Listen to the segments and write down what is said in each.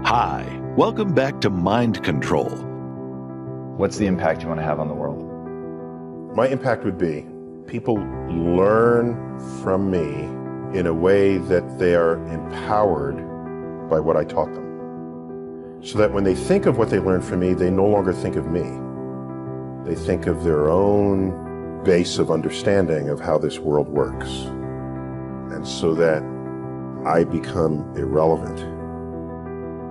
Hi, welcome back to Mind Control. What's the impact you want to have on the world? My impact would be people learn from me in a way that they are empowered by what I taught them. So that when they think of what they learned from me, they no longer think of me. They think of their own base of understanding of how this world works. And so that I become irrelevant.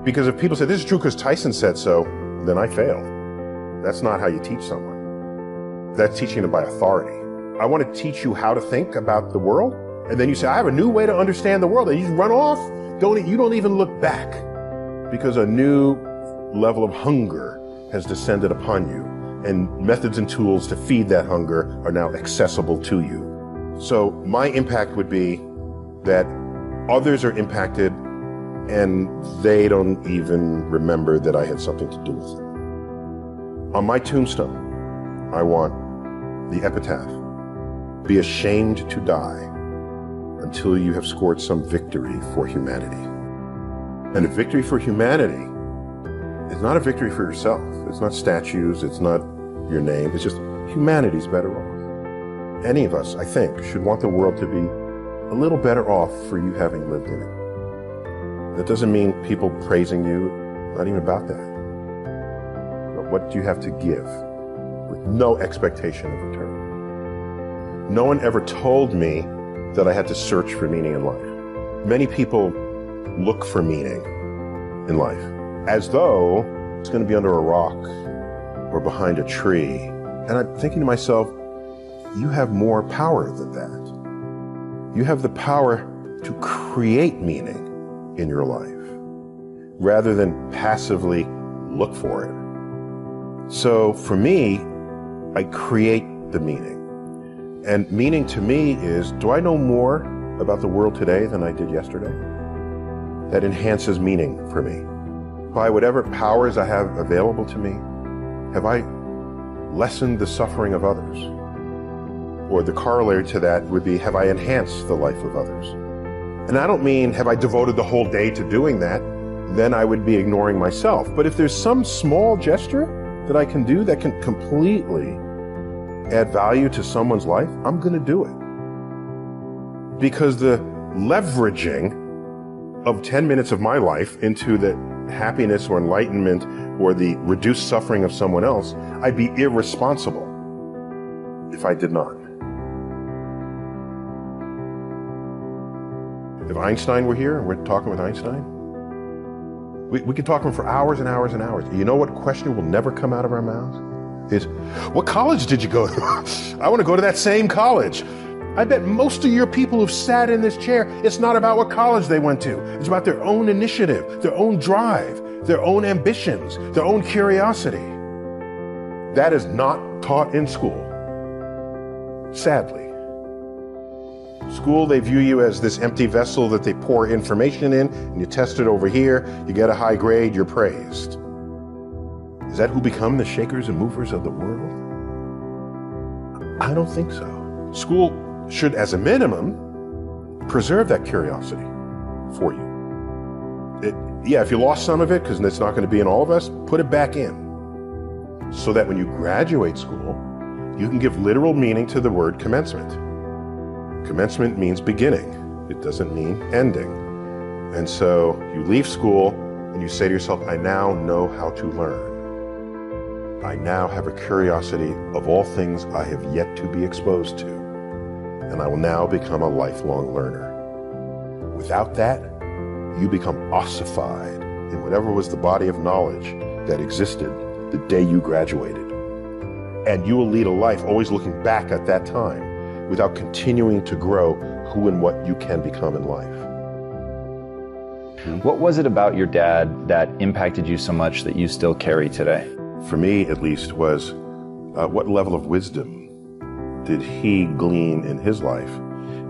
Because if people say, this is true because Tyson said so, then I failed. That's not how you teach someone. That's teaching them by authority. I want to teach you how to think about the world, and then you say, I have a new way to understand the world, and you just run off. You don't even look back, because a new level of hunger has descended upon you, and methods and tools to feed that hunger are now accessible to you. So my impact would be that others are impacted, and they don't even remember that I had something to do with it. On my tombstone, I want the epitaph, be ashamed to die until you have scored some victory for humanity. And a victory for humanity is not a victory for yourself. It's not statues, it's not your name, it's just humanity's better off. Any of us, I think, should want the world to be a little better off for you having lived in it. That doesn't mean people praising you, not even about that. What do you have to give with no expectation of return? No one ever told me that I had to search for meaning in life. Many people look for meaning in life as though it's going to be under a rock or behind a tree. And I'm thinking to myself, you have more power than that. You have the power to create meaning in your life rather than passively look for it. So for me, I create the meaning. And meaning to me is, do I know more about the world today than I did yesterday? That enhances meaning for me. By whatever powers I have available to me, have I lessened the suffering of others? Or the corollary to that would be, have I enhanced the life of others? And I don't mean, have I devoted the whole day to doing that? Then I would be ignoring myself. But if there's some small gesture that I can do that can completely add value to someone's life, I'm going to do it. Because the leveraging of 10 minutes of my life into the happiness or enlightenment or the reduced suffering of someone else, I'd be irresponsible if I did not. If Einstein were here and we're talking with Einstein, we could talk to him for hours and hours and hours. You know what question will never come out of our mouths? Is, what college did you go to? I want to go to that same college. I bet most of your people who've sat in this chair, it's not about what college they went to. It's about their own initiative, their own drive, their own ambitions, their own curiosity. That is not taught in school, sadly. School, they view you as this empty vessel that they pour information in, and you test it over here, you get a high grade, you're praised. Is that who become the shakers and movers of the world? I don't think so. School should, as a minimum, preserve that curiosity for you. Yeah, if you lost some of it, because it's not going to be in all of us, put it back in. So that when you graduate school, you can give literal meaning to the word commencement. Commencement means beginning. It doesn't mean ending. And so you leave school and you say to yourself, I now know how to learn. I now have a curiosity of all things I have yet to be exposed to. And I will now become a lifelong learner. Without that, you become ossified in whatever was the body of knowledge that existed the day you graduated. And you will lead a life always looking back at that time, without continuing to grow who and what you can become in life. What was it about your dad that impacted you so much that you still carry today? For me, at least, was what level of wisdom did he glean in his life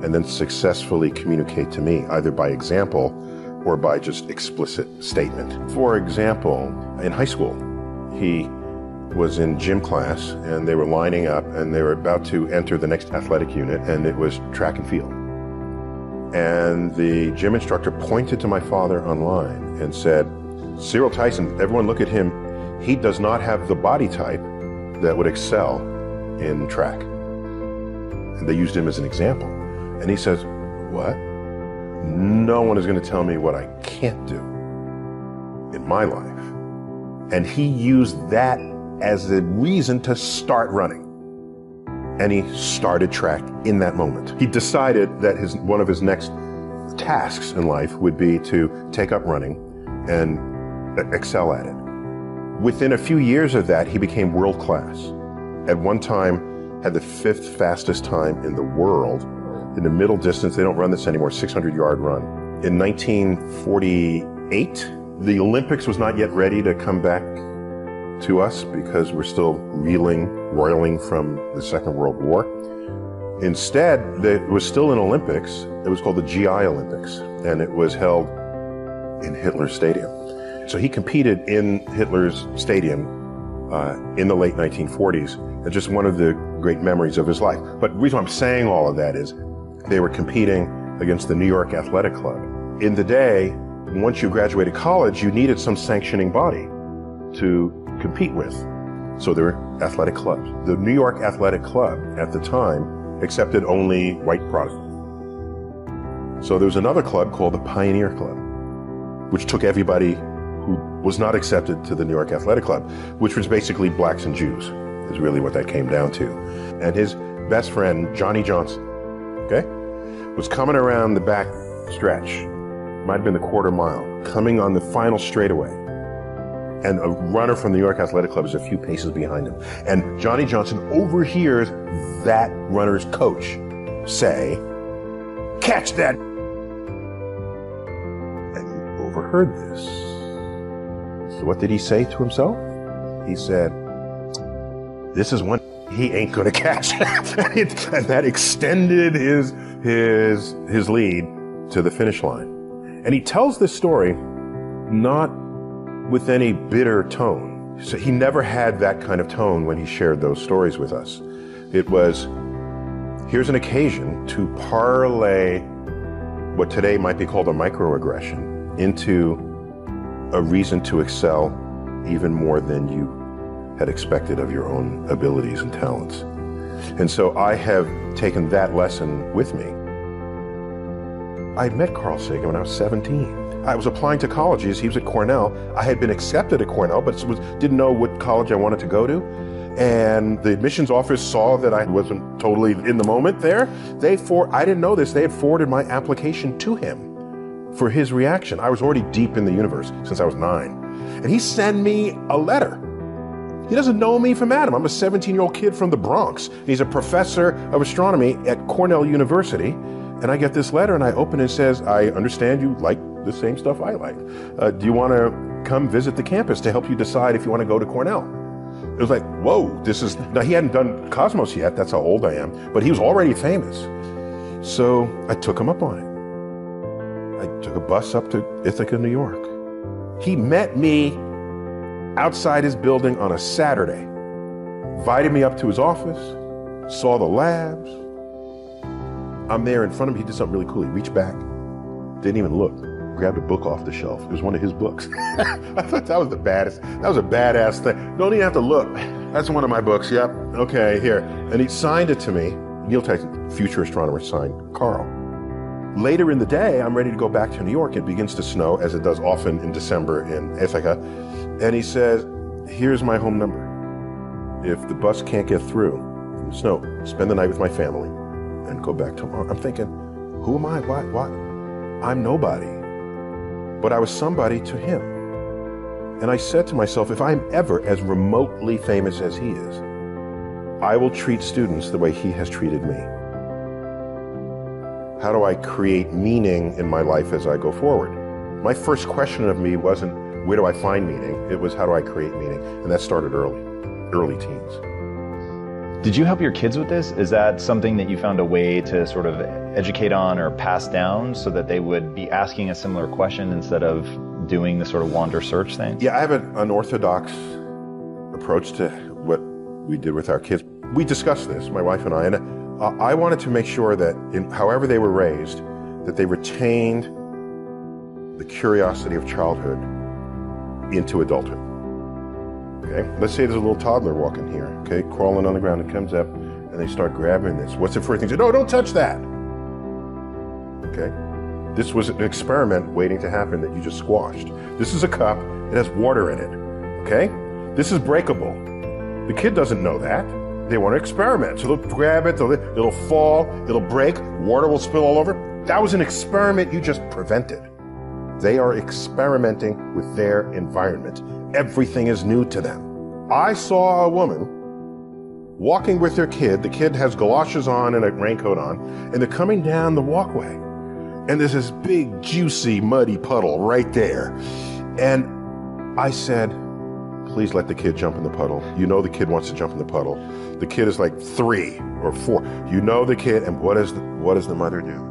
and then successfully communicate to me, either by example or by just explicit statement. For example, in high school, he was in gym class and they were lining up and they were about to enter the next athletic unit, and it was track and field. And the gym instructor pointed to my father online and said, Cyril Tyson, everyone look at him. He does not have the body type that would excel in track. And they used him as an example. And he says, what? No one is going to tell me what I can't do in my life. And he used that as a reason to start running. And he started track in that moment. He decided that one of his next tasks in life would be to take up running and excel at it. Within a few years of that, he became world class. At one time, had the 5th fastest time in the world. In the middle distance, they don't run this anymore, 600-yard run. In 1948, the Olympics was not yet ready to come back to us because we're still roiling from the Second World War. Instead, there was still an Olympics. It was called the GI Olympics, and it was held in Hitler's stadium. So he competed in Hitler's stadium in the late 1940s, and just one of the great memories of his life. But the reason I'm saying all of that is they were competing against the New York Athletic Club. In the day, once you graduated college, you needed some sanctioning body to compete with. So there were athletic clubs. The New York Athletic Club at the time accepted only white Protestants. So there was another club called the Pioneer Club, which took everybody who was not accepted to the New York Athletic Club, which was basically blacks and Jews, is really what that came down to. And his best friend, Johnny Johnson, was coming around the back stretch, might have been the quarter mile, coming on the final straightaway. And a runner from the New York Athletic Club is a few paces behind him. And Johnny Johnson overhears that runner's coach say, "Catch that!" And he overheard this. So what did he say to himself? He said, "This is one he ain't gonna catch." And that extended his lead to the finish line. And he tells this story not with any bitter tone. So he never had that kind of tone when he shared those stories with us. It was, here's an occasion to parlay what today might be called a microaggression into a reason to excel even more than you had expected of your own abilities and talents. And so I have taken that lesson with me. I met Carl Sagan when I was 17. I was applying to colleges. He was at Cornell. I had been accepted at Cornell, but didn't know what college I wanted to go to. And the admissions office saw that I wasn't totally in the moment there. I didn't know this. They had forwarded my application to him for his reaction. I was already deep in the universe since I was 9. And he sent me a letter. He doesn't know me from Adam. I'm a 17-year-old kid from the Bronx. He's a professor of astronomy at Cornell University. And I get this letter and I open it and it says, "I understand you like the same stuff I like. Do you want to come visit the campus to help you decide if you want to go to Cornell?" It was like, whoa, now he hadn't done Cosmos yet. That's how old I am. But he was already famous. So I took him up on it. I took a bus up to Ithaca, New York. He met me outside his building on a Saturday, invited me up to his office, saw the labs. I'm there in front of him. He did something really cool. He reached back, didn't even look, grabbed a book off the shelf. It was one of his books. I thought that was the baddest. That was a badass thing. Don't even have to look. That's one of my books. Yep. Okay, here. And he signed it to me. Neil Tyson, future astronomer, signed Carl. Later in the day, I'm ready to go back to New York. It begins to snow, as it does often in December in Ithaca. And he says, "Here's my home number. If the bus can't get through from the snow, spend the night with my family and go back tomorrow." I'm thinking, who am I? What? I'm nobody. But I was somebody to him. And I said to myself, if I'm ever as remotely famous as he is, I will treat students the way he has treated me. How do I create meaning in my life as I go forward? My first question of me wasn't, where do I find meaning? It was, how do I create meaning? And that started early teens. Did you help your kids with this? Is that something that you found a way to sort of educate on or pass down so that they would be asking a similar question instead of doing the sort of wander search thing? Yeah, I have an unorthodox approach to what we did with our kids. We discussed this, my wife and I wanted to make sure that however they were raised, that they retained the curiosity of childhood into adulthood. Okay, let's say there's a little toddler walking here, okay, crawling on the ground, and comes up and they start grabbing this. What's the first thing? Say, no, don't touch that. Okay, this was an experiment waiting to happen that you just squashed. This is a cup, it has water in it, okay? This is breakable. The kid doesn't know that. They want to experiment, so they'll grab it, it'll fall, it'll break, water will spill all over. That was an experiment you just prevented. They are experimenting with their environment. Everything is new to them. I saw a woman walking with their kid. The kid has galoshes on and a raincoat on, and they're coming down the walkway. And there's this big, juicy, muddy puddle right there. And I said, please let the kid jump in the puddle. You know the kid wants to jump in the puddle. The kid is like 3 or 4. You know the kid, and what does the mother do?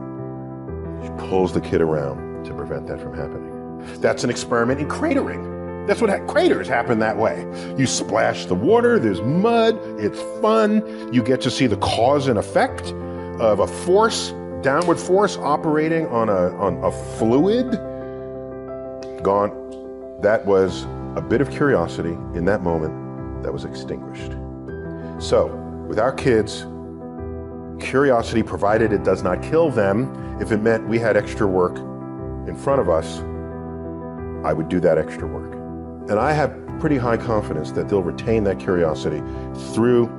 She pulls the kid around to prevent that from happening. That's an experiment in cratering. That's what craters happen that way. You splash the water, there's mud, it's fun. You get to see the cause and effect of a force, downward force operating on a fluid. Gone. That was a bit of curiosity in that moment that was extinguished. So, with our kids, curiosity, provided it does not kill them, if it meant we had extra work in front of us, I would do that extra work. And I have pretty high confidence that they'll retain that curiosity through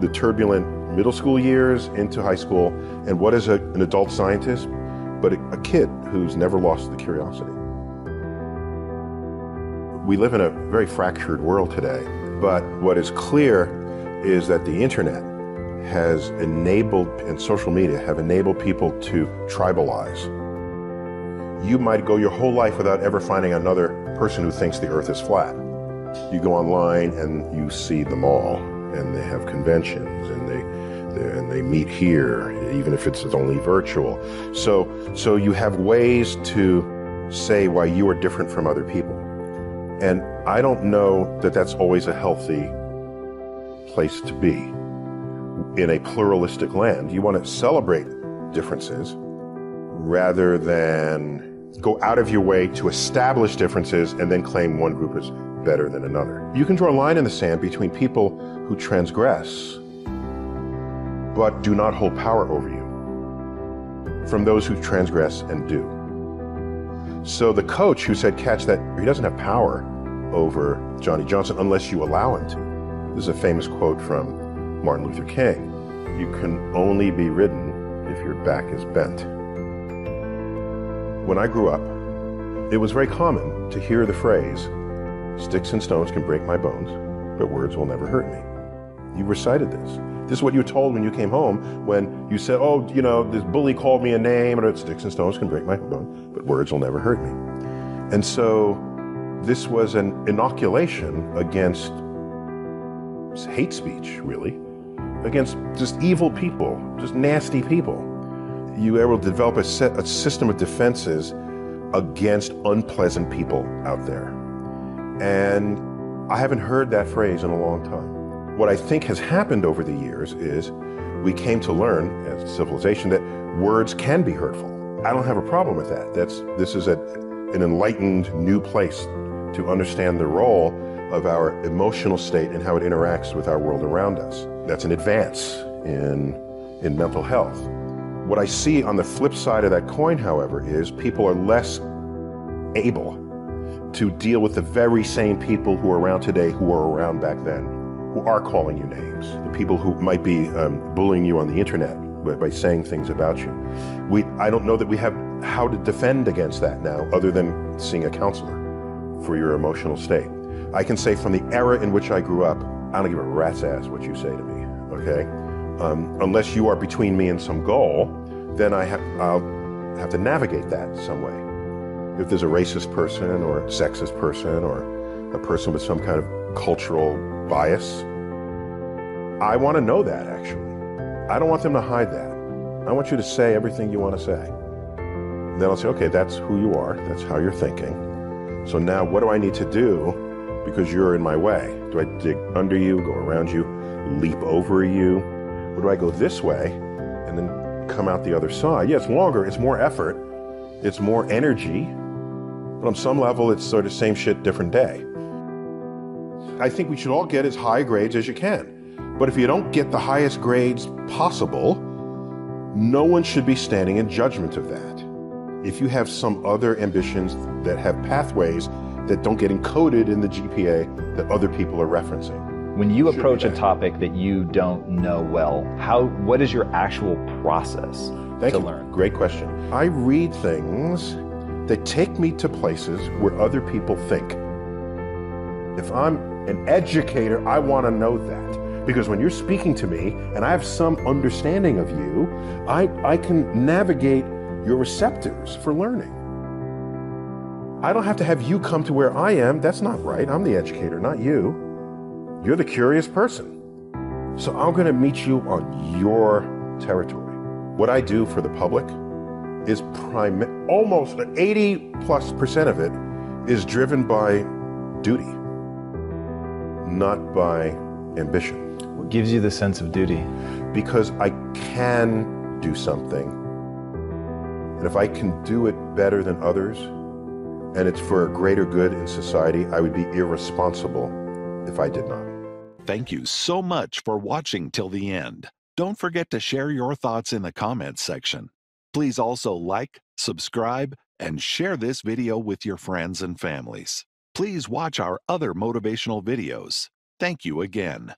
the turbulent middle school years into high school. And what is an adult scientist but a kid who's never lost the curiosity? We live in a very fractured world today, but what is clear is that the internet has enabled, and social media have enabled people to tribalize. You might go your whole life without ever finding another person who thinks the earth is flat. You go online and you see them all, and they have conventions, and they meet here, even if it's only virtual. So you have ways to say why you are different from other people. And I don't know that that's always a healthy place to be. In a pluralistic land, you want to celebrate differences rather than go out of your way to establish differences and then claim one group is better than another. You can draw a line in the sand between people who transgress but do not hold power over you from those who transgress and do. So the coach who said catch that, he doesn't have power over Johnny Johnson unless you allow him to. This is a famous quote from Martin Luther King. You can only be ridden if your back is bent. When I grew up, it was very common to hear the phrase, sticks and stones can break my bones, but words will never hurt me. You recited this. This is what you were told when you came home, when you said, oh, you know, this bully called me a name, and sticks and stones can break my bones, but words will never hurt me. And so this was an inoculation against hate speech, really, against just evil people, just nasty people. You were able to develop a system of defenses against unpleasant people out there. And I haven't heard that phrase in a long time. What I think has happened over the years is we came to learn as a civilization that words can be hurtful. I don't have a problem with that. This is an enlightened new place to understand the role of our emotional state and how it interacts with our world around us. That's an advance in mental health. What I see on the flip side of that coin, however, is people are less able to deal with the very same people who are around today who were around back then, who are calling you names, the people who might be bullying you on the internet by saying things about you. I don't know that we have how to defend against that now other than seeing a counselor for your emotional state. I can say from the era in which I grew up, I don't give a rat's ass what you say to me, okay? Unless you are between me and some goal, then I'll have to navigate that some way. If there's a racist person or a sexist person or a person with some kind of cultural bias, I want to know that, actually. I don't want them to hide that. I want you to say everything you want to say. Then I'll say, okay, that's who you are. That's how you're thinking. So now what do I need to do because you're in my way? Do I dig under you, go around you, leap over you? Or do I go this way and then come out the other side? Yeah, it's longer, it's more effort, it's more energy, But on some level, it's sort of same shit, different day. I think we should all get as high grades as you can. But if you don't get the highest grades possible, no one should be standing in judgment of that. If you have some other ambitions that have pathways that don't get encoded in the GPA that other people are referencing. When you approach a topic that you don't know well, what is your actual process to learn? Great question. I read things that take me to places where other people think. If I'm an educator, I want to know that. Because when you're speaking to me and I have some understanding of you, I can navigate your receptors for learning. I don't have to have you come to where I am. That's not right. I'm the educator, not you. You're the curious person. So I'm going to meet you on your territory. What I do for the public is almost 80+% of it is driven by duty, not by ambition. What gives you the sense of duty? Because I can do something. And if I can do it better than others, and it's for a greater good in society, I would be irresponsible if I did not. Thank you so much for watching till the end. Don't forget to share your thoughts in the comments section. Please also like, subscribe, and share this video with your friends and families. Please watch our other motivational videos. Thank you again.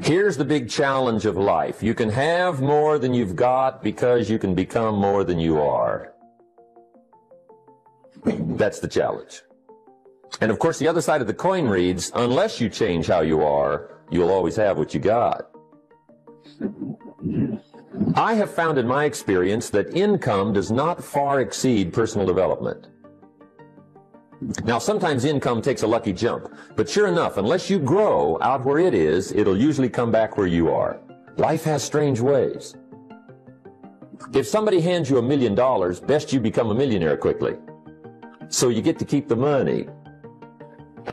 Here's the big challenge of life. You can have more than you've got because you can become more than you are. That's the challenge. And of course, the other side of the coin reads, unless you change how you are, you'll always have what you got. I have found in my experience that income does not far exceed personal development. Now, sometimes income takes a lucky jump, but sure enough, unless you grow out where it is, it'll usually come back where you are. Life has strange ways. If somebody hands you $1 million, best you become a millionaire quickly, so you get to keep the money.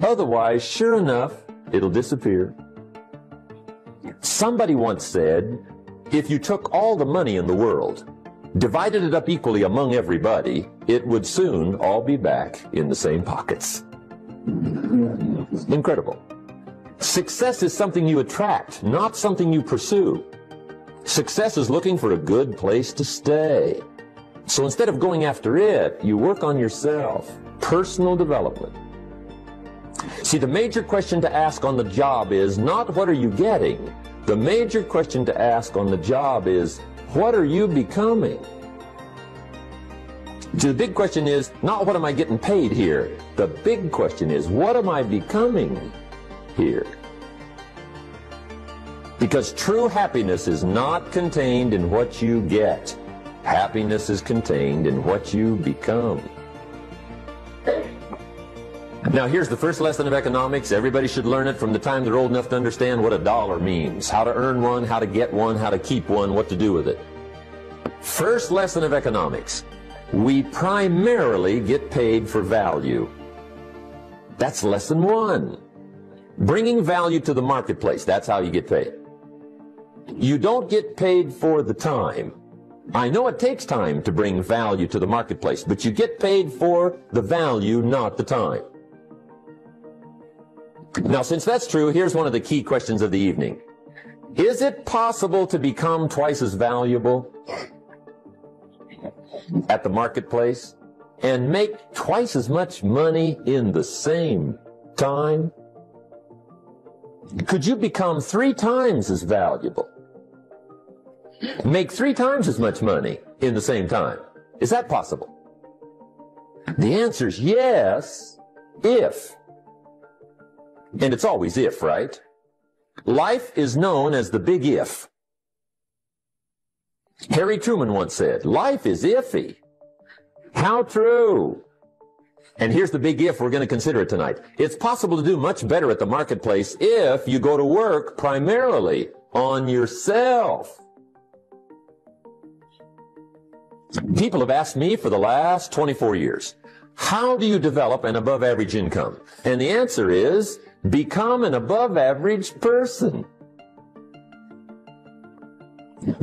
Otherwise, sure enough, it'll disappear. Somebody once said, if you took all the money in the world, divided it up equally among everybody, it would soon all be back in the same pockets. Incredible. Success is something you attract, not something you pursue. Success is looking for a good place to stay. So instead of going after it, you work on yourself. Personal development. See, the major question to ask on the job is not what are you getting? The major question to ask on the job is what are you becoming? See, the big question is not what am I getting paid here? The big question is what am I becoming here? Because true happiness is not contained in what you get. Happiness is contained in what you become. Now here's the first lesson of economics. Everybody should learn it from the time they're old enough to understand what a dollar means, how to earn one, how to get one, how to keep one, what to do with it. First lesson of economics. We primarily get paid for value. That's lesson one. Bringing value to the marketplace, that's how you get paid. You don't get paid for the time. I know it takes time to bring value to the marketplace, but you get paid for the value, not the time. Now, since that's true, here's one of the key questions of the evening. Is it possible to become twice as valuable at the marketplace and make twice as much money in the same time? Could you become 3 times as valuable? Make 3 times as much money in the same time? Is that possible? The answer is yes, if. And it's always if, right? Life is known as the big if. Harry Truman once said, life is iffy. How true. And here's the big if we're going to consider it tonight. It's possible to do much better at the marketplace if you go to work primarily on yourself. People have asked me for the last 24 years, how do you develop an above average income? And the answer is, become an above average person.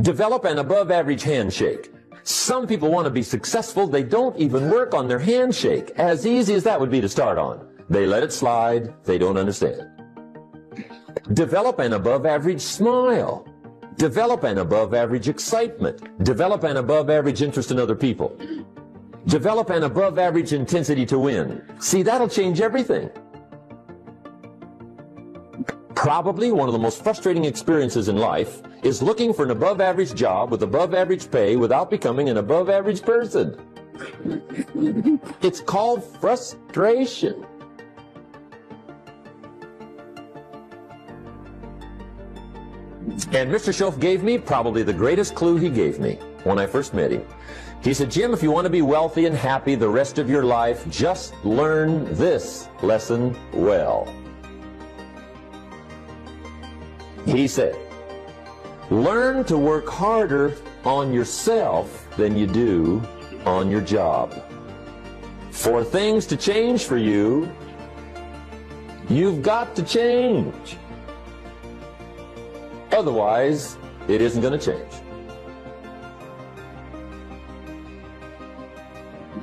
Develop an above average handshake. Some people want to be successful. They don't even work on their handshake. As easy as that would be to start on. They let it slide. They don't understand. Develop an above-average smile. Develop an above-average excitement. Develop an above-average interest in other people. Develop an above-average intensity to win. See, that'll change everything. Probably one of the most frustrating experiences in life is looking for an above-average job with above-average pay without becoming an above-average person. It's called frustration. And Mr. Schoaf gave me probably the greatest clue he gave me when I first met him. He said, Jim, if you want to be wealthy and happy the rest of your life, just learn this lesson well. He said, learn to work harder on yourself than you do on your job. For things to change for you, you've got to change. Otherwise, it isn't going to change.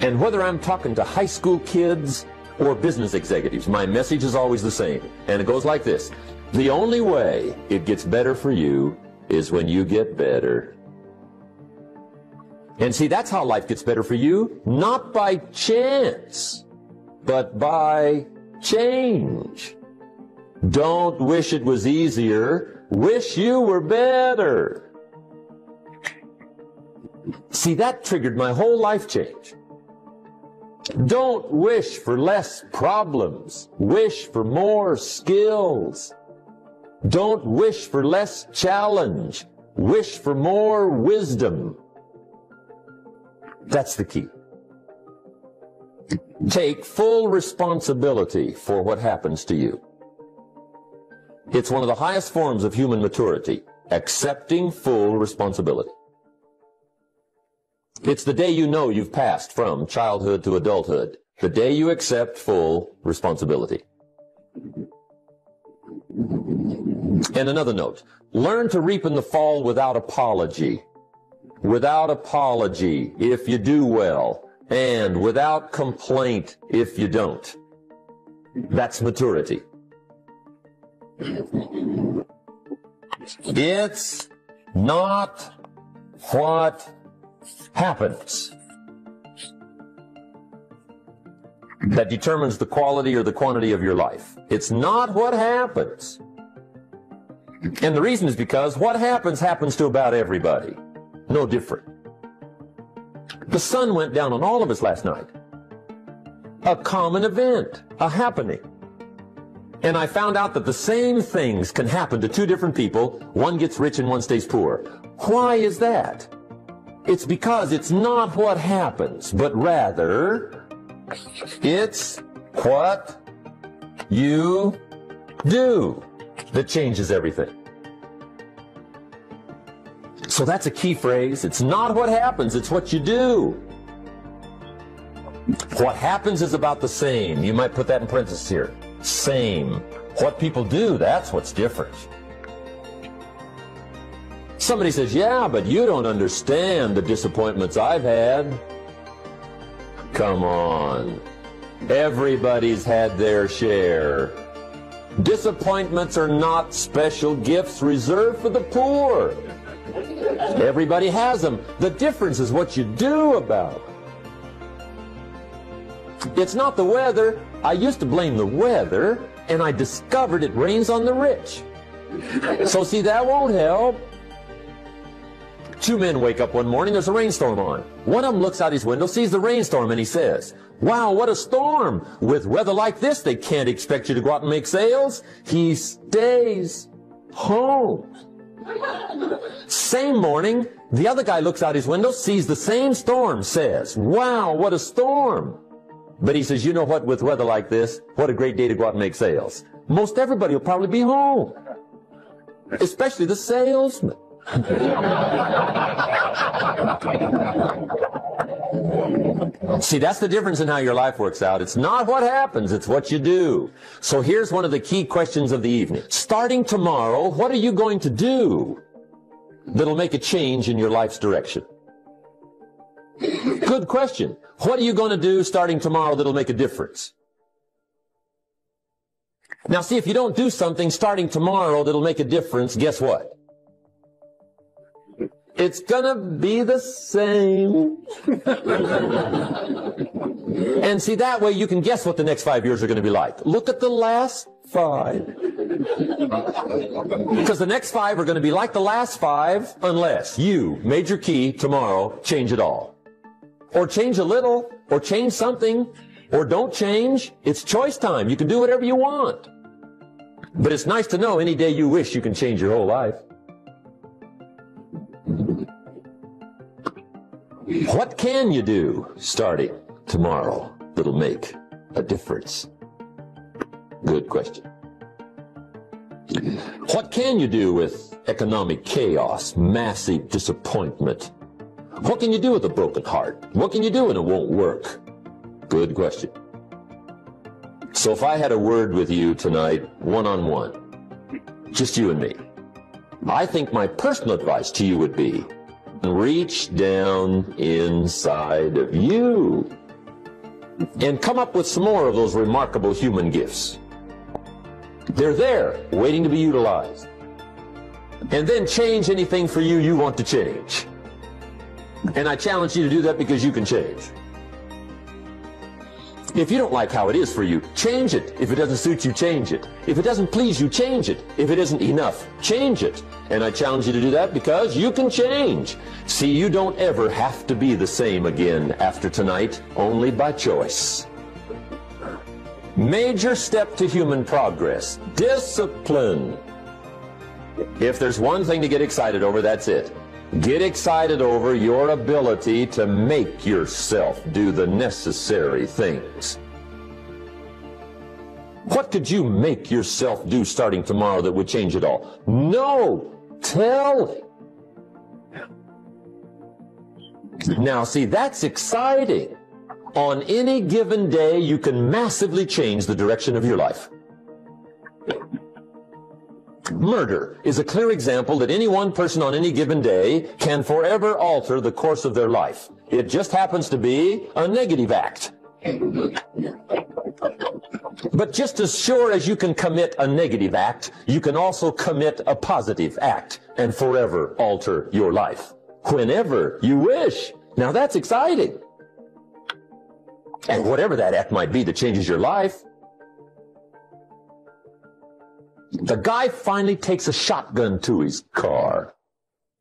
And whether I'm talking to high school kids or business executives, my message is always the same. And it goes like this. The only way it gets better for you is when you get better. And see, that's how life gets better for you. Not by chance, but by change. Don't wish it was easier. Wish you were better. See, that triggered my whole life change. Don't wish for less problems. Wish for more skills. Don't wish for less challenge. Wish for more wisdom. That's the key. Take full responsibility for what happens to you. It's one of the highest forms of human maturity, accepting full responsibility. It's the day you know you've passed from childhood to adulthood, the day you accept full responsibility. And another note, learn to reap in the fall without apology. Without apology if you do well, and without complaint if you don't. That's maturity. It's not what happens that determines the quality or the quantity of your life. It's not what happens. And the reason is because what happens to about everybody. No different. The sun went down on all of us last night. A common event, a happening. And I found out that the same things can happen to two different people. One gets rich and one stays poor. Why is that? It's because it's not what happens, but rather it's what you do that changes everything. So that's a key phrase. It's not what happens, it's what you do. What happens is about the same. You might put that in parentheses here. Same. What people do, that's what's different. Somebody says, yeah, but you don't understand the disappointments I've had. Come on. Everybody's had their share. Disappointments are not special gifts reserved for the poor. Everybody has them. The difference is what you do about it. It's not the weather. I used to blame the weather, and I discovered it rains on the rich. So see, that won't help. Two men wake up one morning, there's a rainstorm on. One of them looks out his window, sees the rainstorm, and he says, wow, what a storm. With weather like this, they can't expect you to go out and make sales. He stays home. Same morning, the other guy looks out his window, sees the same storm, says, wow, what a storm. But he says, you know what, with weather like this, what a great day to go out and make sales. Most everybody will probably be home, especially the salesman. See, that's the difference in how your life works out. It's not what happens, it's what you do. So here's one of the key questions of the evening. Starting tomorrow, what are you going to do that'll make a change in your life's direction? Good question. What are you going to do starting tomorrow that'll make a difference? Now see, if you don't do something starting tomorrow that'll make a difference, guess what? It's gonna be the same. And see, that way you can guess what the next 5 years are going to be like. Look at the last 5. Because the next 5 are going to be like the last 5 unless you, major key, tomorrow, change it all. Or change a little, or change something, or don't change. It's choice time. You can do whatever you want. But it's nice to know any day you wish you can change your whole life. What can you do starting tomorrow that'll make a difference? Good question. What can you do with economic chaos, massive disappointment? What can you do with a broken heart? What can you do when it won't work? Good question. So if I had a word with you tonight, one-on-one, just you and me, I think my personal advice to you would be, reach down inside of you and come up with some more of those remarkable human gifts. They're there, waiting to be utilized. And then change anything for you you want to change. And I challenge you to do that because you can change. If you don't like how it is for you, change it. If it doesn't suit you, change it. If it doesn't please you, change it. If it isn't enough, change it. And I challenge you to do that because you can change. See, you don't ever have to be the same again after tonight, only by choice. Major step to human progress, discipline. If there's one thing to get excited over, that's it. Get excited over your ability to make yourself do the necessary things. What could you make yourself do starting tomorrow that would change it all? No! Tell it. Now see, that's exciting. On any given day, you can massively change the direction of your life. Murder is a clear example that any one person on any given day can forever alter the course of their life. It just happens to be a negative act. But just as sure as you can commit a negative act, you can also commit a positive act and forever alter your life. Whenever you wish. Now that's exciting. And whatever that act might be that changes your life, the guy finally takes a shotgun to his car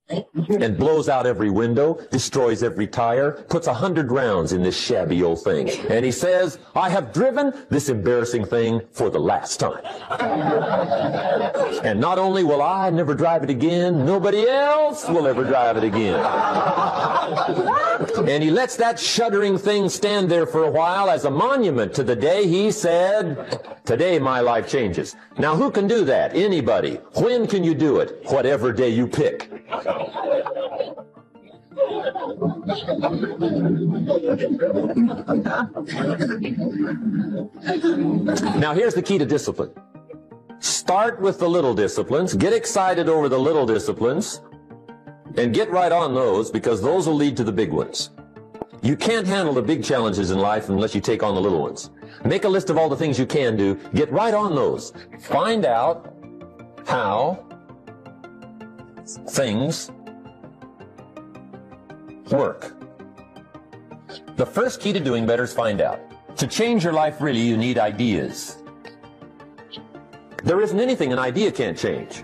and blows out every window, destroys every tire, puts 100 rounds in this shabby old thing. And he says, I have driven this embarrassing thing for the last time. And not only will I never drive it again, nobody else will ever drive it again. And he lets that shuddering thing stand there for a while as a monument to the day he said, today my life changes. Now who can do that? Anybody. When can you do it? Whatever day you pick. Now here's the key to discipline. Start with the little disciplines, get excited over the little disciplines, and get right on those because those will lead to the big ones. You can't handle the big challenges in life unless you take on the little ones. Make a list of all the things you can do, get right on those. Find out how things work. The first key to doing better is find out. To change your life, really, you need ideas. There isn't anything an idea can't change.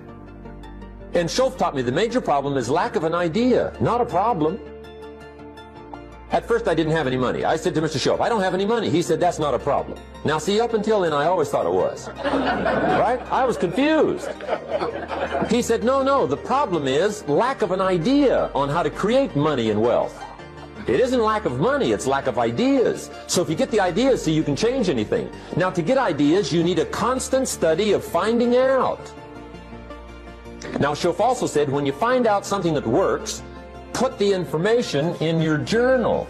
And Schoaf taught me the major problem is lack of an idea, not a problem. At first, I didn't have any money. I said to Mr. Schoaf, I don't have any money. He said, that's not a problem. Now, see, up until then, I always thought it was. Right? I was confused. He said, no, the problem is lack of an idea on how to create money and wealth. It isn't lack of money, it's lack of ideas. So if you get the ideas, see, you can change anything. Now, to get ideas, you need a constant study of finding out. Now, Schoaf also said, when you find out something that works, put the information in your journal.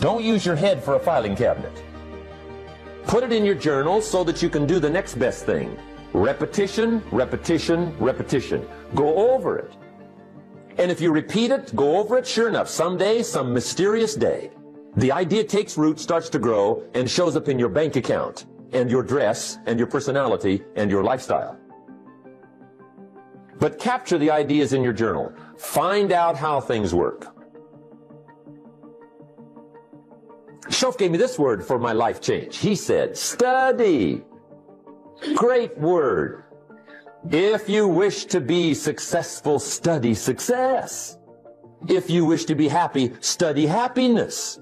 Don't use your head for a filing cabinet. Put it in your journal so that you can do the next best thing. Repetition, repetition, repetition. Go over it. And if you repeat it, go over it, sure enough, someday, some mysterious day, the idea takes root, starts to grow, and shows up in your bank account, and your dress, and your personality, and your lifestyle. But capture the ideas in your journal. Find out how things work. Shof gave me this word for my life change. He said, study. Great word. If you wish to be successful, study success. If you wish to be happy, study happiness.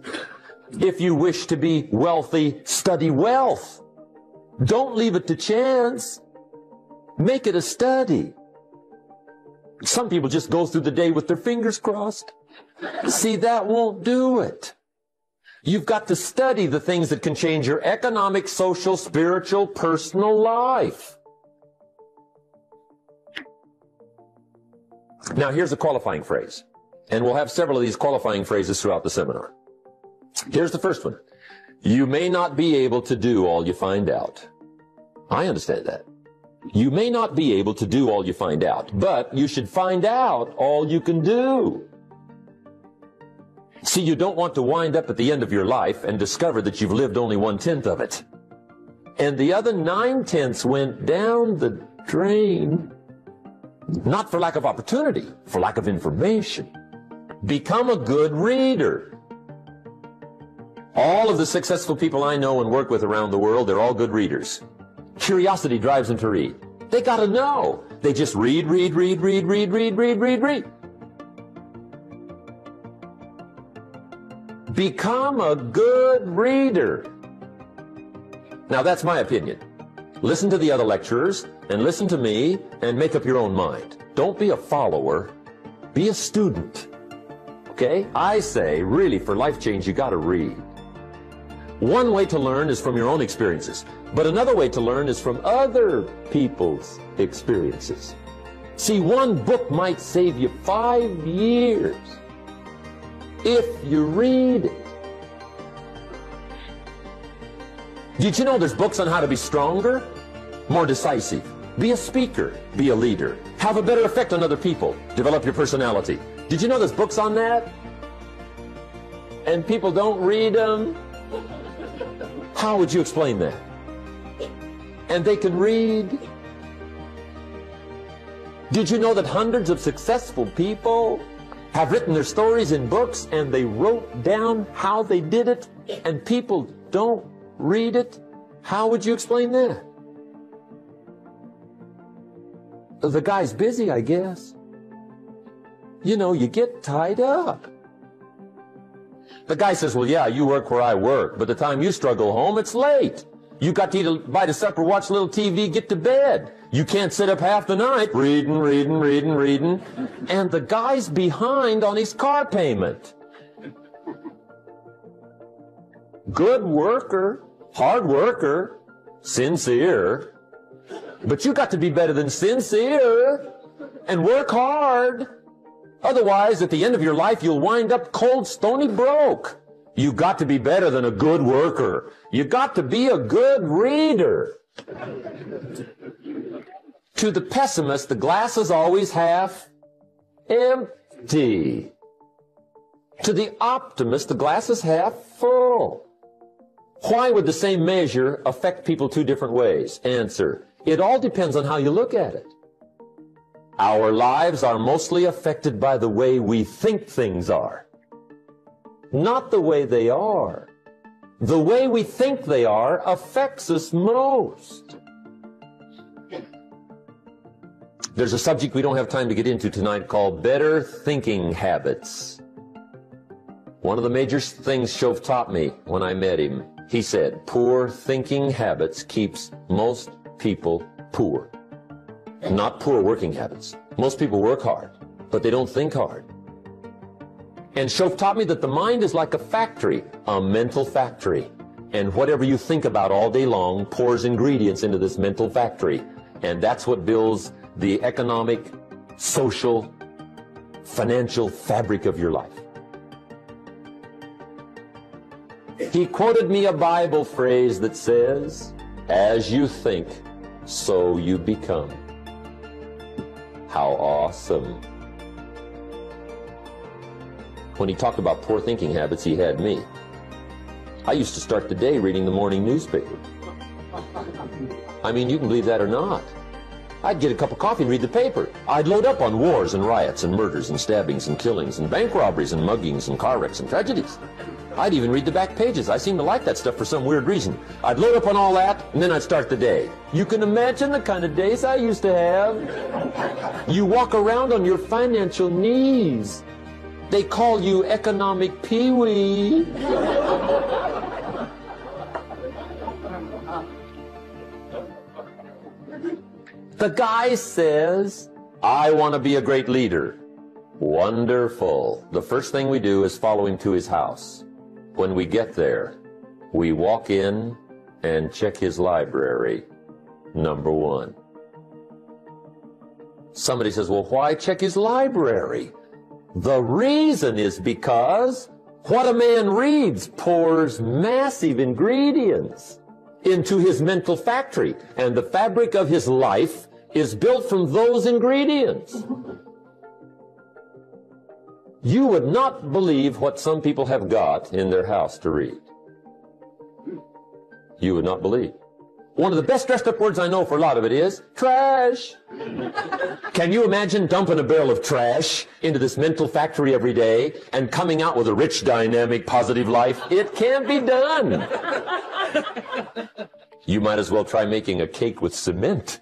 If you wish to be wealthy, study wealth. Don't leave it to chance. Make it a study. Some people just go through the day with their fingers crossed. See, that won't do it. You've got to study the things that can change your economic, social, spiritual, personal life. Now, here's a qualifying phrase. And we'll have several of these qualifying phrases throughout the seminar. Here's the first one. You may not be able to do all you find out. I understand that. You may not be able to do all you find out, but you should find out all you can do. See, you don't want to wind up at the end of your life and discover that you've lived only 1/10 of it. And the other 9/10 went down the drain. Not for lack of opportunity, for lack of information. Become a good reader. All of the successful people I know and work with around the world, they're all good readers. Curiosity drives them to read. They got to know. They just read. Become a good reader. Now, that's my opinion. Listen to the other lecturers and listen to me and make up your own mind. Don't be a follower. Be a student. Okay? I say, really, for life change, you got to read. One way to learn is from your own experiences, but another way to learn is from other people's experiences. See, one book might save you 5 years if you read it. Did you know there's books on how to be stronger, more decisive, be a speaker, be a leader, have a better effect on other people, develop your personality? Did you know there's books on that? And people don't read them? How would you explain that? And they can read. Did you know that hundreds of successful people have written their stories in books and they wrote down how they did it and people don't read it? How would you explain that? The guy's busy, I guess. You know, you get tied up. The guy says, well, yeah, you work where I work, but the time you struggle home, it's late. You got to eat a bite of supper, watch a little TV, get to bed. You can't sit up half the night reading. And the guy's behind on his car payment. Good worker, hard worker, sincere. But you got to be better than sincere and work hard. Otherwise, at the end of your life, you'll wind up cold, stony broke. You got to be better than a good worker. You got to be a good reader. To the pessimist, the glass is always half empty. To the optimist, the glass is half full. Why would the same measure affect people two different ways? Answer: it all depends on how you look at it. Our lives are mostly affected by the way we think things are, not the way they are. The way we think they are affects us most. There's a subject we don't have time to get into tonight called better thinking habits. One of the major things Shof taught me when I met him, he said, poor thinking habits keeps most people poor. Not poor working habits. Most people work hard, but they don't think hard. And Shof taught me that the mind is like a factory, a mental factory. And whatever you think about all day long pours ingredients into this mental factory. And that's what builds the economic, social, financial fabric of your life. He quoted me a Bible phrase that says, as you think, so you become. How awesome. When he talked about poor thinking habits, he had me. I used to start the day reading the morning newspaper. I mean, you can believe that or not. I'd get a cup of coffee and read the paper. I'd load up on wars and riots and murders and stabbings and killings and bank robberies and muggings and car wrecks and tragedies. I'd even read the back pages. I seem to like that stuff for some weird reason. I'd load up on all that, and then I'd start the day. You can imagine the kind of days I used to have. You walk around on your financial knees. They call you economic peewee. The guy says, I want to be a great leader. Wonderful. The first thing we do is follow him to his house. When we get there, we walk in and check his library. Number one. Somebody says, well, why check his library? The reason is because what a man reads pours massive ingredients into his mental factory, and the fabric of his life is built from those ingredients. You would not believe what some people have got in their house to read. You would not believe. One of the best dressed up words I know for a lot of it is trash. Can you imagine dumping a barrel of trash into this mental factory every day and coming out with a rich, dynamic, positive life? It can't be done. You might as well try making a cake with cement.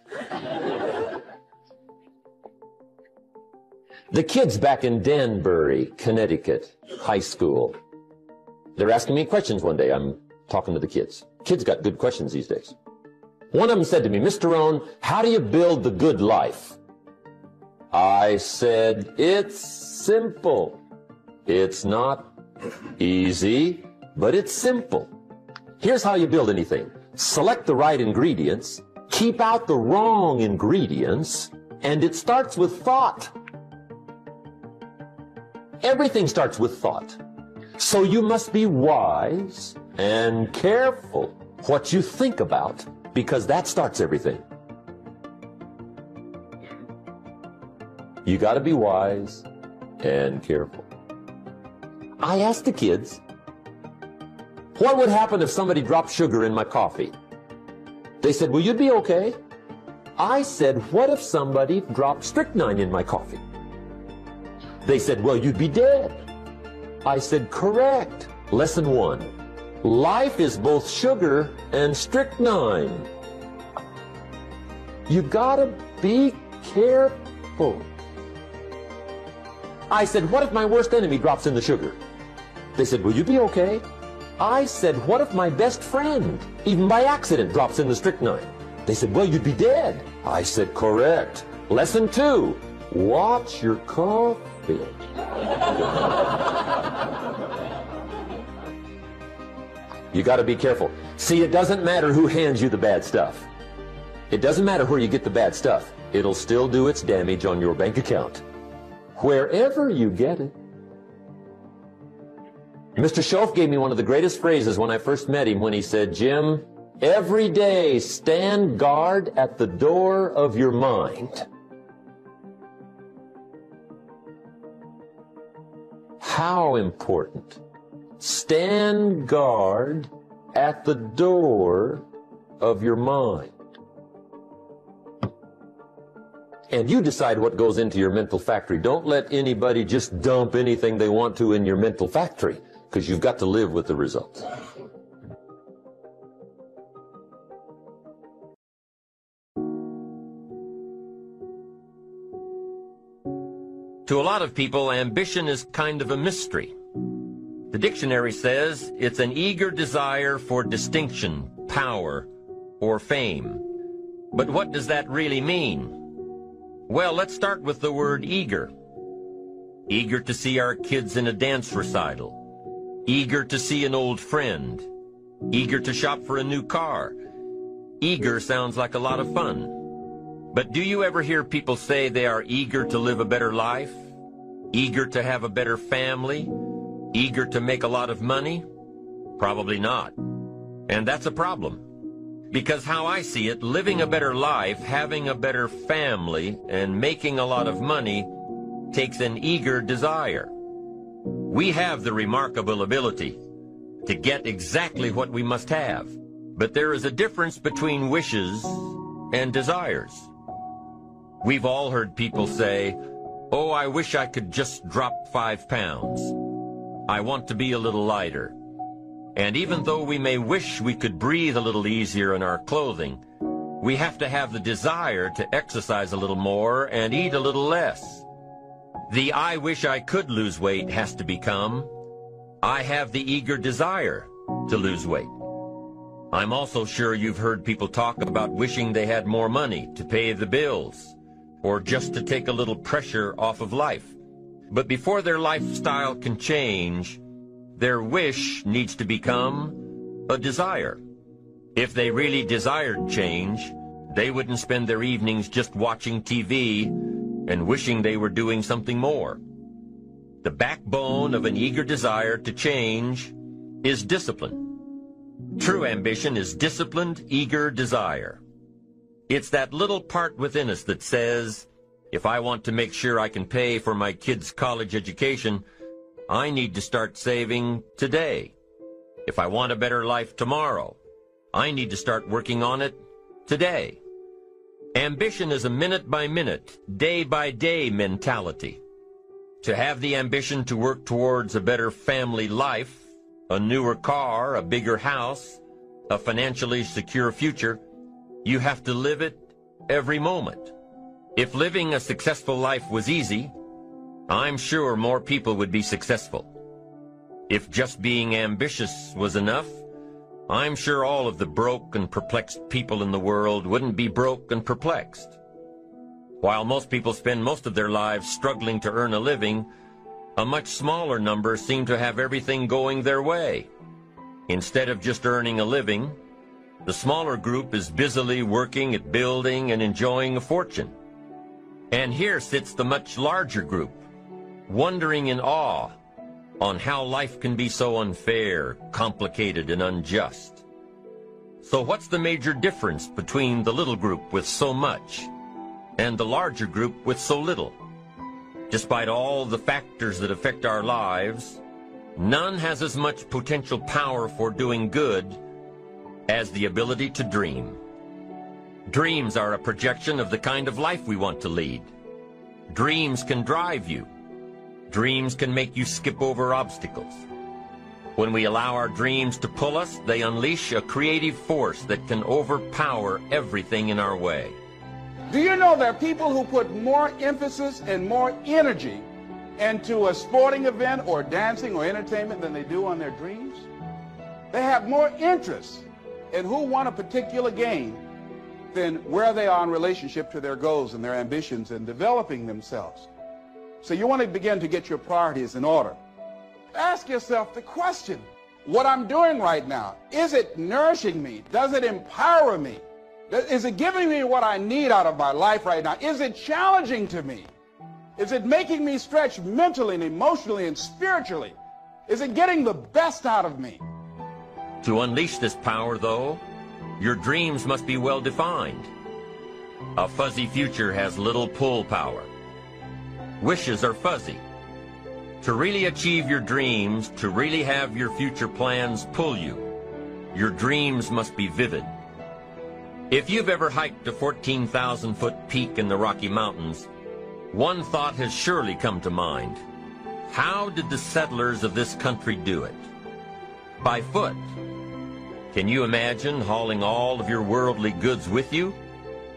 The kids back in Danbury, Connecticut, high school, they're asking me questions one day. I'm talking to the kids. Kids got good questions these days. One of them said to me, Mr. Rohn, how do you build the good life? I said, it's simple. It's not easy, but it's simple. Here's how you build anything. Select the right ingredients, keep out the wrong ingredients, and it starts with thought. Everything starts with thought. So you must be wise and careful what you think about, because that starts everything. You got to be wise and careful. I asked the kids, what would happen if somebody dropped sugar in my coffee? They said, well, you'd be okay. I said, what if somebody dropped strychnine in my coffee? They said, well, you'd be dead. I said, correct. Lesson 1. Life is both sugar and strychnine. You gotta be careful. I said, what if my worst enemy drops in the sugar? They said, will you be okay? I said, what if my best friend, even by accident, drops in the strychnine? They said, well, you'd be dead. I said, correct. Lesson 2, watch your coffee. You got to be careful. See, it doesn't matter who hands you the bad stuff. It doesn't matter where you get the bad stuff. It'll still do its damage on your bank account, wherever you get it. Mr. Schoaf gave me one of the greatest phrases when I first met him, when he said, Jim, every day stand guard at the door of your mind. How important. Stand guard at the door of your mind. And you decide what goes into your mental factory. Don't let anybody just dump anything they want to in your mental factory, because you've got to live with the results. To a lot of people, ambition is kind of a mystery. The dictionary says it's an eager desire for distinction, power, or fame. But what does that really mean? Well, let's start with the word eager. Eager to see our kids in a dance recital. Eager to see an old friend. Eager to shop for a new car. Eager sounds like a lot of fun. But do you ever hear people say they are eager to live a better life? Eager to have a better family? Eager to make a lot of money? Probably not. And that's a problem. Because how I see it, living a better life, having a better family, and making a lot of money takes an eager desire. We have the remarkable ability to get exactly what we must have, but there is a difference between wishes and desires. We've all heard people say, "Oh, I wish I could just drop 5 pounds. I want to be a little lighter." And even though we may wish we could breathe a little easier in our clothing, we have to have the desire to exercise a little more and eat a little less. The "I wish I could lose weight" has to become, "I have the eager desire to lose weight." I'm also sure you've heard people talk about wishing they had more money to pay the bills, or just to take a little pressure off of life. But before their lifestyle can change, their wish needs to become a desire. If they really desired change, they wouldn't spend their evenings just watching TV and wishing they were doing something more. The backbone of an eager desire to change is discipline. True ambition is disciplined, eager desire. It's that little part within us that says, if I want to make sure I can pay for my kids' college education, I need to start saving today. If I want a better life tomorrow, I need to start working on it today. Ambition is a minute-by-minute, day-by-day mentality. To have the ambition to work towards a better family life, a newer car, a bigger house, a financially secure future, you have to live it every moment. If living a successful life was easy, I'm sure more people would be successful. If just being ambitious was enough, I'm sure all of the broke and perplexed people in the world wouldn't be broke and perplexed. While most people spend most of their lives struggling to earn a living, a much smaller number seem to have everything going their way. Instead of just earning a living, the smaller group is busily working at building and enjoying a fortune. And here sits the much larger group, wondering in awe on how life can be so unfair, complicated, and unjust. So what's the major difference between the little group with so much and the larger group with so little? Despite all the factors that affect our lives, none has as much potential power for doing good as the ability to dream. Dreams are a projection of the kind of life we want to lead. Dreams can drive you. Dreams can make you skip over obstacles. When we allow our dreams to pull us, they unleash a creative force that can overpower everything in our way. Do you know there are people who put more emphasis and more energy into a sporting event or dancing or entertainment than they do on their dreams? They have more interest in who won a particular game than where they are in relationship to their goals and their ambitions and developing themselves. So you want to begin to get your priorities in order. Ask yourself the question, what I'm doing right now, is it nourishing me? Does it empower me? Is it giving me what I need out of my life right now? Is it challenging to me? Is it making me stretch mentally and emotionally and spiritually? Is it getting the best out of me? To unleash this power, though, your dreams must be well defined. A fuzzy future has little pull power. Wishes are fuzzy. To really achieve your dreams, to really have your future plans pull you, your dreams must be vivid. If you've ever hiked a 14,000-foot peak in the Rocky Mountains, one thought has surely come to mind. How did the settlers of this country do it? By foot. Can you imagine hauling all of your worldly goods with you?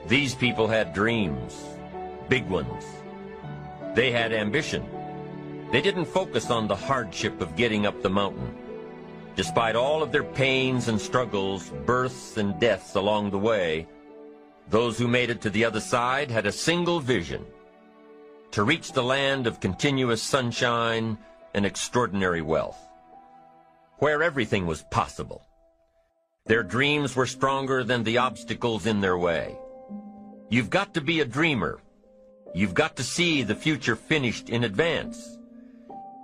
These people had dreams, big ones. They had ambition. They didn't focus on the hardship of getting up the mountain. Despite all of their pains and struggles, births and deaths along the way, those who made it to the other side had a single vision: to reach the land of continuous sunshine and extraordinary wealth, where everything was possible. Their dreams were stronger than the obstacles in their way. You've got to be a dreamer. You've got to see the future finished in advance.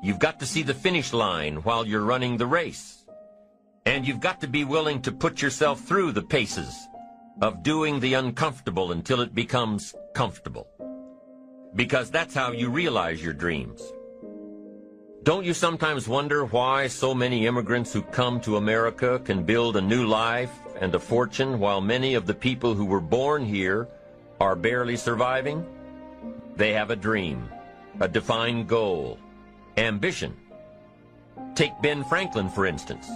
You've got to see the finish line while you're running the race. And you've got to be willing to put yourself through the paces of doing the uncomfortable until it becomes comfortable. Because that's how you realize your dreams. Don't you sometimes wonder why so many immigrants who come to America can build a new life and a fortune while many of the people who were born here are barely surviving? They have a dream, a defined goal, ambition. Take Ben Franklin, for instance.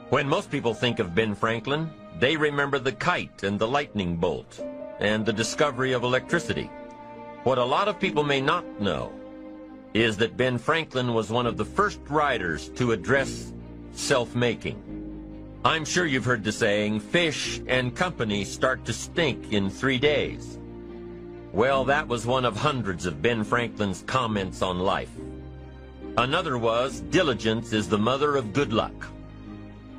When most people think of Ben Franklin, they remember the kite and the lightning bolt and the discovery of electricity. What a lot of people may not know is that Ben Franklin was one of the first writers to address self-making. I'm sure you've heard the saying, fish and company start to stink in 3 days. Well, that was one of hundreds of Ben Franklin's comments on life. Another was, diligence is the mother of good luck.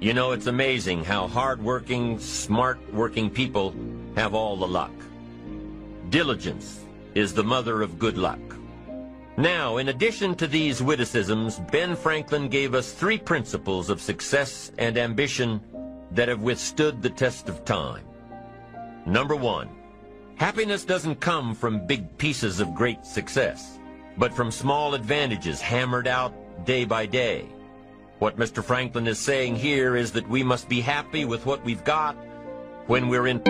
You know, it's amazing how hard-working, smart-working people have all the luck. Diligence is the mother of good luck. Now, in addition to these witticisms, Ben Franklin gave us 3 principles of success and ambition that have withstood the test of time. Number 1, happiness doesn't come from big pieces of great success, but from small advantages hammered out day by day. What Mr. Franklin is saying here is that we must be happy with what we've got when we're in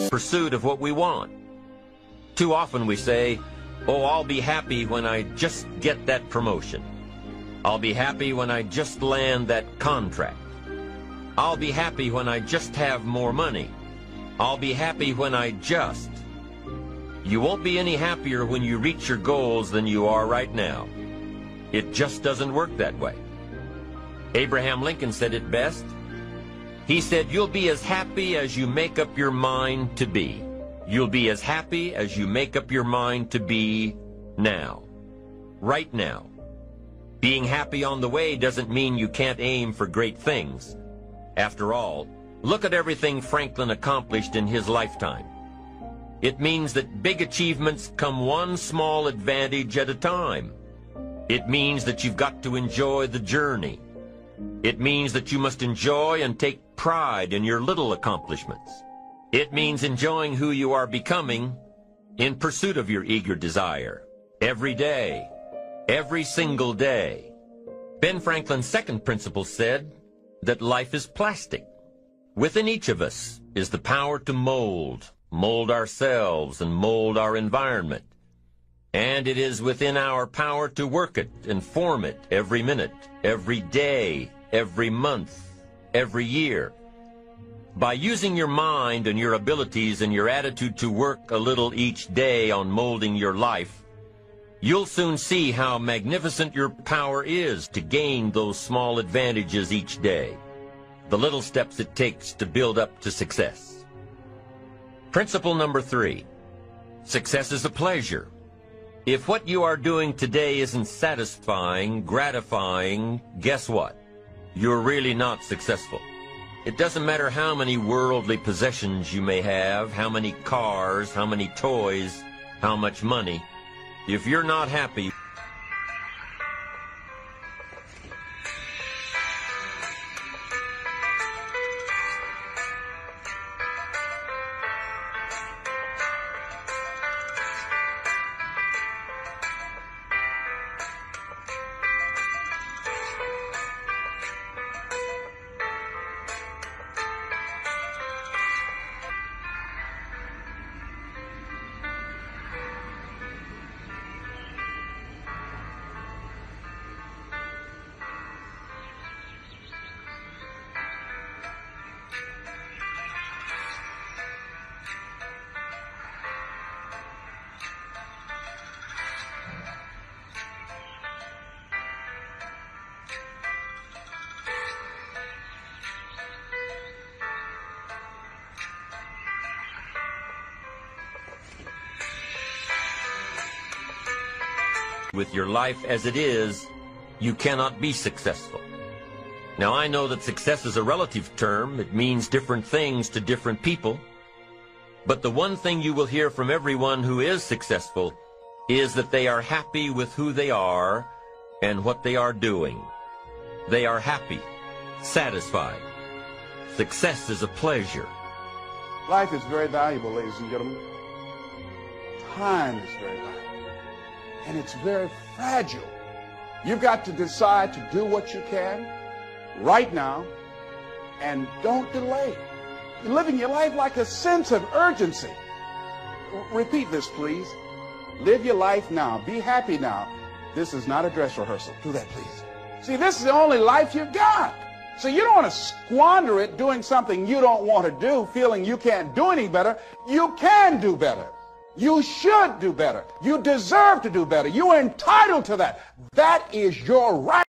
pursuit of what we want. Too often we say, oh, I'll be happy when I just get that promotion. I'll be happy when I just land that contract. I'll be happy when I just have more money. I'll be happy when I just. You won't be any happier when you reach your goals than you are right now. It just doesn't work that way. Abraham Lincoln said it best. He said, you'll be as happy as you make up your mind to be. You'll be as happy as you make up your mind to be now. Right now. Being happy on the way doesn't mean you can't aim for great things. After all, look at everything Franklin accomplished in his lifetime. It means that big achievements come one small advantage at a time. It means that you've got to enjoy the journey. It means that you must enjoy and take pride in your little accomplishments. It means enjoying who you are becoming in pursuit of your eager desire. Every day, every single day. Ben Franklin's second principle said that life is plastic. Within each of us is the power to mold ourselves and mold our environment. And it is within our power to work it and form it every minute, every day, every month, every year. By using your mind and your abilities and your attitude to work a little each day on molding your life, you'll soon see how magnificent your power is to gain those small advantages each day, the little steps it takes to build up to success. Principle number 3, success is a pleasure. If what you are doing today isn't satisfying, gratifying, guess what? You're really not successful. It doesn't matter how many worldly possessions you may have, how many cars, how many toys, how much money. If you're not happy, with your life as it is, you cannot be successful. Now, I know that success is a relative term. It means different things to different people. But the one thing you will hear from everyone who is successful is that they are happy with who they are and what they are doing. They are happy, satisfied. Success is a pleasure. Life is very valuable, ladies and gentlemen. Time is very valuable. And it's very fragile. You've got to decide to do what you can right now and don't delay. You're living your life like a sense of urgency. Repeat this, please. Live your life now. Be happy now. This is not a dress rehearsal. Do that, please. See, this is the only life you've got. So you don't want to squander it doing something you don't want to do, feeling you can't do any better. You can do better. You should do better. You deserve to do better. You are entitled to that. That is your right.